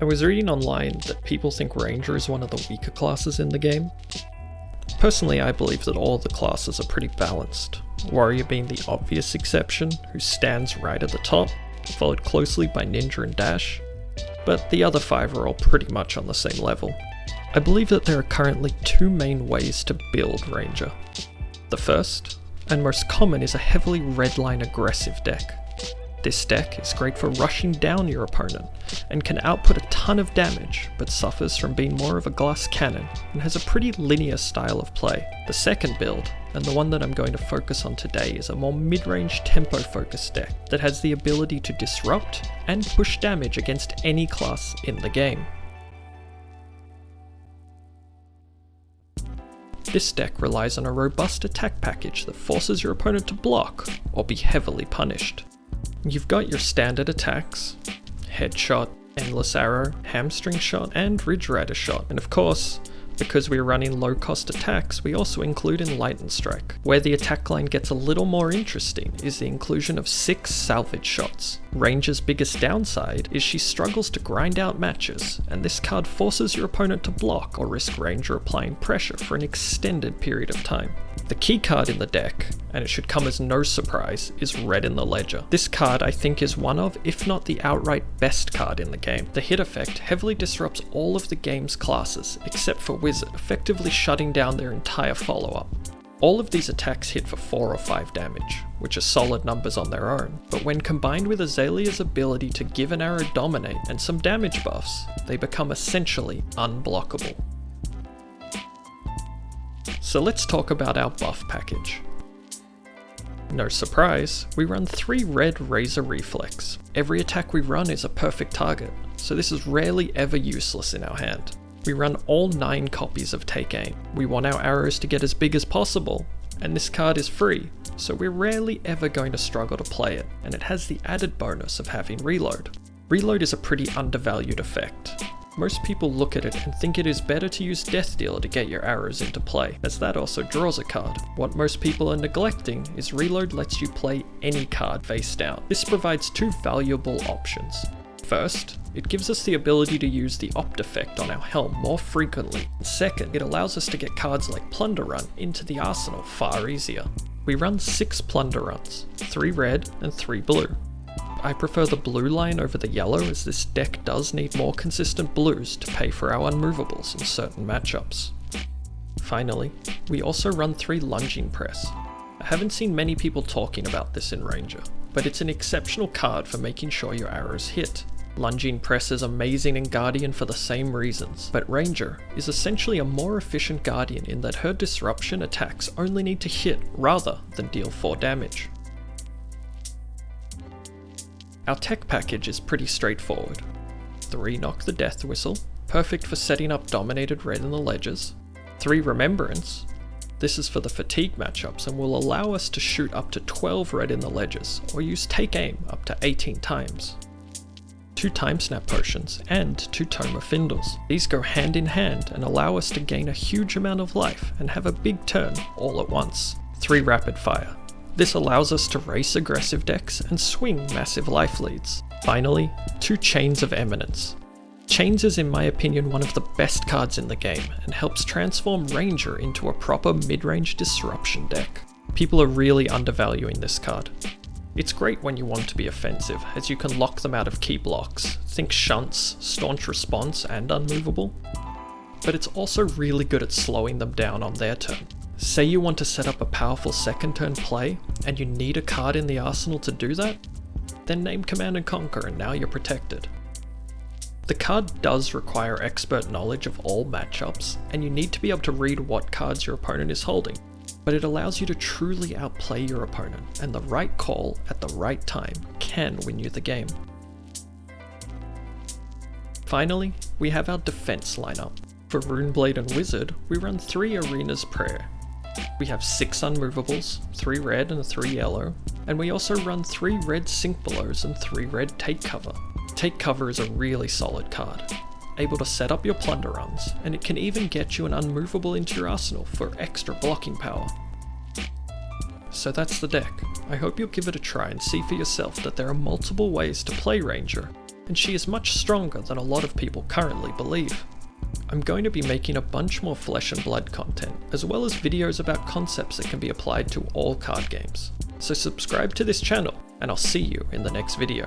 I was reading online that people think Ranger is one of the weaker classes in the game. Personally, I believe that all the classes are pretty balanced, Warrior being the obvious exception, who stands right at the top, followed closely by Ninja and Dash, but the other 5 are all pretty much on the same level. I believe that there are currently 2 main ways to build Ranger. The first, and most common, is a heavily redline aggressive deck. This deck is great for rushing down your opponent, and can output a ton of damage, but suffers from being more of a glass cannon, and has a pretty linear style of play. The second build, and the one that I'm going to focus on today, is a more mid-range tempo focused deck that has the ability to disrupt and push damage against any class in the game. This deck relies on a robust attack package that forces your opponent to block, or be heavily punished. You've got your standard attacks, Headshot, Endless Arrow, Hamstring Shot, and Ridge Rider Shot, and of course, because we're running low cost attacks, we also include Enlightened Strike. Where the attack line gets a little more interesting is the inclusion of 6 salvage shots. Ranger's biggest downside is she struggles to grind out matches, and this card forces your opponent to block or risk Ranger applying pressure for an extended period of time. The key card in the deck, and it should come as no surprise, is Red in the Ledger. This card I think is one of, if not the outright best card in the game. The hit effect heavily disrupts all of the game's classes, except for Wizard, effectively shutting down their entire follow-up. All of these attacks hit for 4 or 5 damage, which are solid numbers on their own, but when combined with Azalea's ability to give an arrow dominate and some damage buffs, they become essentially unblockable. So let's talk about our buff package. No surprise, we run 3 red Razor Reflex. Every attack we run is a perfect target, so this is rarely ever useless in our hand. We run all 9 copies of Take Aim. We want our arrows to get as big as possible, and this card is free, so we're rarely ever going to struggle to play it, and it has the added bonus of having Reload. Reload is a pretty undervalued effect. Most people look at it and think it is better to use Death Dealer to get your arrows into play, as that also draws a card. What most people are neglecting is Reload lets you play any card face down. This provides 2 valuable options. First, it gives us the ability to use the Opt effect on our helm more frequently. Second, it allows us to get cards like Plunder Run into the arsenal far easier. We run 6 Plunder Runs, 3 red and 3 blue. I prefer the blue line over the yellow, as this deck does need more consistent blues to pay for our unmovables in certain matchups. Finally, we also run 3 Lunging Press. I haven't seen many people talking about this in Ranger, but it's an exceptional card for making sure your arrows hit. Lunging Press is amazing in Guardian for the same reasons, but Ranger is essentially a more efficient Guardian in that her disruption attacks only need to hit rather than deal 4 damage. Our tech package is pretty straightforward. 3 Knock the Death Whistle, perfect for setting up dominated red in the ledgers. 3 Remembrance, this is for the fatigue matchups and will allow us to shoot up to 12 red in the ledgers, or use Take Aim up to 18 times. 2 Time Snap Potions, and 2 Tome of Findles. These go hand in hand and allow us to gain a huge amount of life and have a big turn all at once. 3 Rapid Fire. This allows us to race aggressive decks and swing massive life leads. Finally, 2 Chains of Eminence. Chains is in my opinion one of the best cards in the game, and helps transform Ranger into a proper mid-range disruption deck. People are really undervaluing this card. It's great when you want to be offensive, as you can lock them out of key blocks, think Shunts, Staunch Response, and Unmovable. But it's also really good at slowing them down on their turn. Say you want to set up a powerful second turn play, and you need a card in the arsenal to do that? Then name Command & Conquer and now you're protected. The card does require expert knowledge of all matchups, and you need to be able to read what cards your opponent is holding, but it allows you to truly outplay your opponent, and the right call at the right time can win you the game. Finally, we have our defense lineup. For Runeblade and Wizard, we run 3 Arena's Prayer. We have 6 Unmovables, 3 red and 3 yellow, and we also run 3 red Sink Belows and 3 red Take Cover. Take Cover is a really solid card, able to set up your plunder runs, and it can even get you an Unmovable into your arsenal for extra blocking power. So that's the deck. I hope you'll give it a try and see for yourself that there are multiple ways to play Ranger, and she is much stronger than a lot of people currently believe. I'm going to be making a bunch more flesh and blood content, as well as videos about concepts that can be applied to all card games. So subscribe to this channel, and I'll see you in the next video.